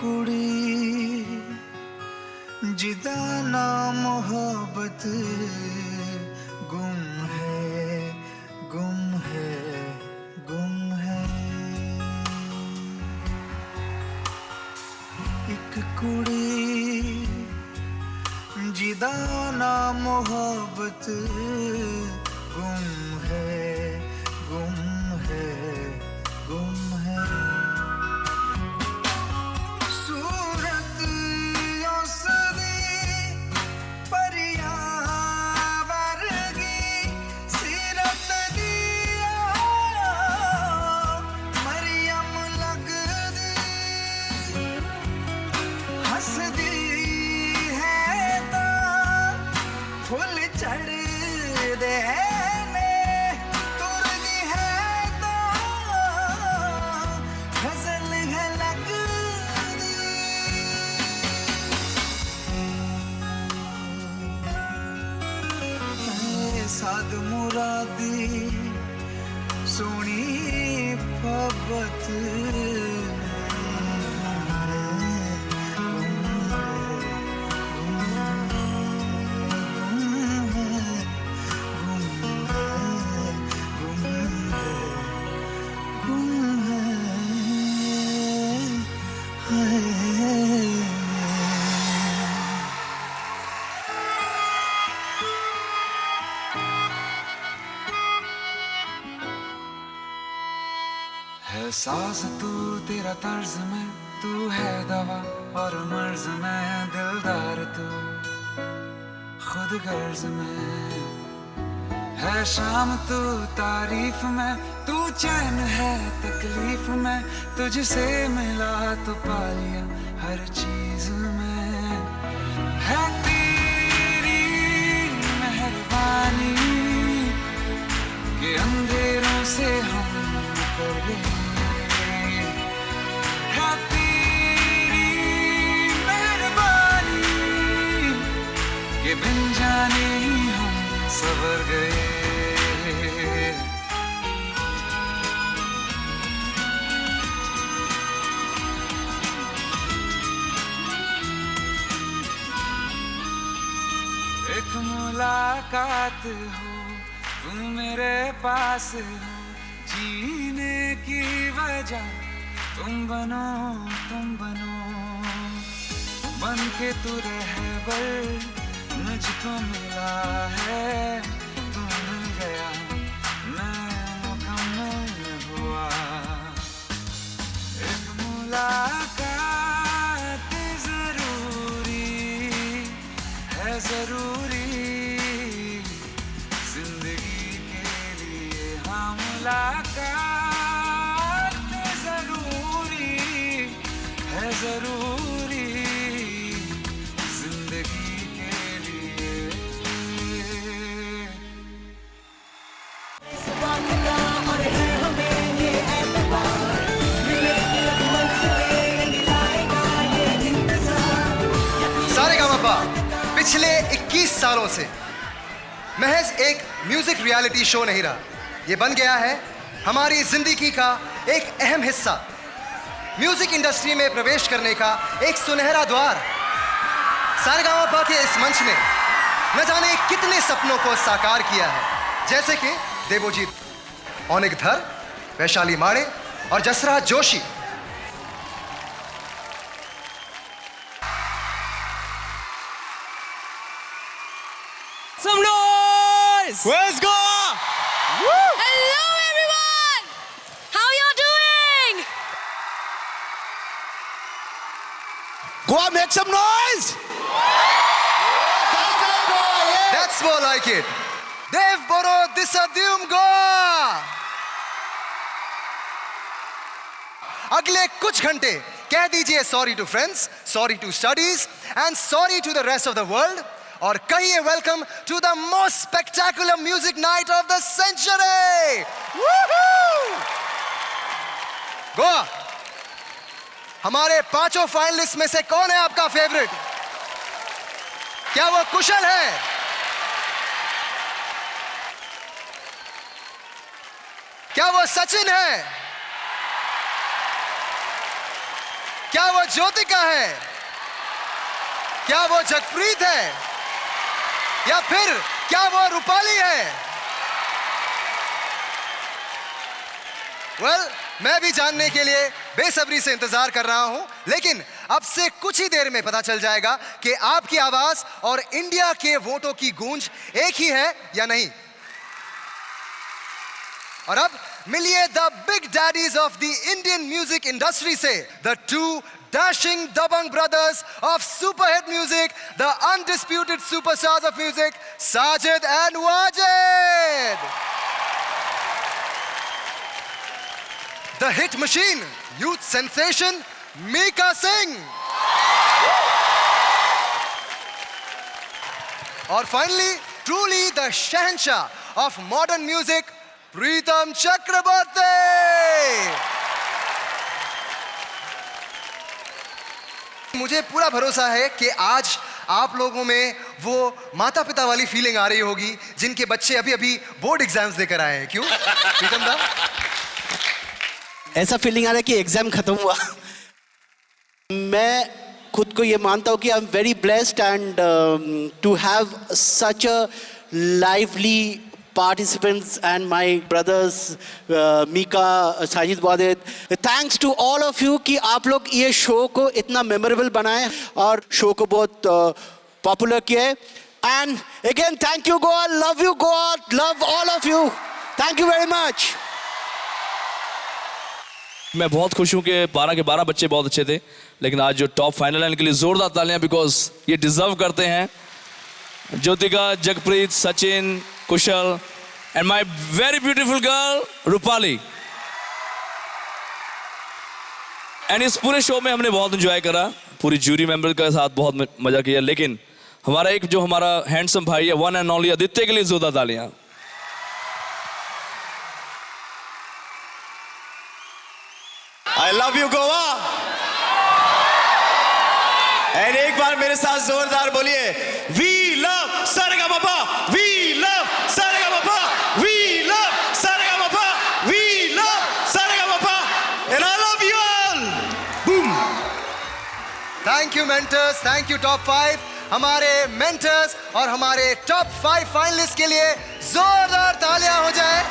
कुड़ी जिदा ना मोहब्बत गुम है गुम है गुम है। एक कुड़ी जिदा ना मोहब्बत गुम है गुम है गुम है। सूरत औसदी परियां वर्गी सीरत दिया मरियम लगदी हसदी है तां फुल चढ़दे ने तुरदी है तां गजल है लगदी। साद मुरादी सोनी फबत है साज तू तेरा तर्ज में, तू है दवा और मर्ज में, दिलदार तू खुद गर्ज में। है शाम तू तारीफ में, तू चैन है तकलीफ में, तुझसे मिला तो पा लिया हर चीज में। है तेरी मेहरबानी के अंधेरों से हम कर गए। है तेरी मेहरबानी के बिन जाने ही हम सवर गए। एक मुलाकात हो, तुम मेरे पास हो, जीने की वजह तुम बनो बन के तू रहबर मुझको मिला है। तू मिल गया मैं मुकम्मल हुआ। एक मुलाकात जरूरी है जरूरी जिंदगी के लिए। हाँ मुलाकात जरूरी है जरूरी जिंदगी के लिए। सारेगामापा पिछले 21 सालों से महज एक म्यूजिक रियलिटी शो नहीं रहा, ये बन गया है हमारी जिंदगी का एक अहम हिस्सा। म्यूजिक इंडस्ट्री में प्रवेश करने का एक सुनहरा द्वार। सारेगामापा के इस मंच ने न जाने कितने सपनों को साकार किया है, जैसे कि देवोजीत, औनिक धर, वैशाली माड़े और Jasraj Joshi. Some noise! Let's go! Hello everyone! How y'all doing? Go on, make some noise! That's more like it. Dev Boro Disadyum Goa! अगले कुछ घंटे कह दीजिए sorry to friends, sorry to studies and sorry to the rest of the world और कहिए welcome to the most spectacular music night of the century. Goa, हमारे पांचों finalist में से कौन है आपका फेवरेट? क्या वो कुशल है? क्या वो सचिन है? क्या वो ज्योतिका है? क्या वो जगप्रीत है? या फिर क्या वो रूपाली है? वेल, मैं भी जानने के लिए बेसब्री से इंतजार कर रहा हूं, लेकिन अब से कुछ ही देर में पता चल जाएगा कि आपकी आवाज और इंडिया के वोटों की गूंज एक ही है या नहीं। और अब मिलिए the big daddies of the Indian music industry से, the two dashing Dabang brothers of super hit music, the undisputed superstars of music, Sajid and Wajid. The hit machine, youth sensation, Mika Singh. Or finally, truly the Shahanshah of modern music, Pritam Chakraborty. मुझे पूरा भरोसा है कि आज आप लोगों में वो माता पिता वाली फीलिंग आ रही होगी जिनके बच्चे अभी अभी बोर्ड एग्जाम्स देकर आए हैं। क्यों प्रीतम दा? ऐसा फीलिंग आ रहा है कि एग्जाम खत्म हुआ। मैं खुद को ये मानता हूँ कि I am very blessed and to have such a lively participants and my brothers Mika, Sajid, Wajid, thanks to all of you कि आप लोग ये शो को इतना मेमोरेबल बनाए और शो को बहुत पॉपुलर किए। And again thank you Goa, love you Goa, love all of you, thank you very much. मैं बहुत खुश हूँ कि 12 के 12 बच्चे बहुत अच्छे थे, लेकिन आज जो टॉप फाइनल है इनके लिए जोरदार तालियां, बिकॉज ये डिजर्व करते हैं। Jyotika, Jagpreet, Sachin, Kushal and my very beautiful girl Rupali. And इस पूरे शो में हमने बहुत एंजॉय करा, पूरी जूरी मेंबर के साथ बहुत मजा किया, लेकिन हमारा एक जो हमारा हैंडसम भाई है, वन एंड ओनली आदित्य के लिए जोरदार तालियां। I love you Goa. And एक बार मेरे साथ जोरदार बोलिए, we love Saregamapa, we love Saregamapa, we love Saregamapa, we love Saregamapa, and I love you all. Boom. Thank you mentors, thank you top 5। हमारे मेंटर्स और हमारे टॉप 5 फाइनलिस्ट के लिए जोरदार तालियां हो जाए।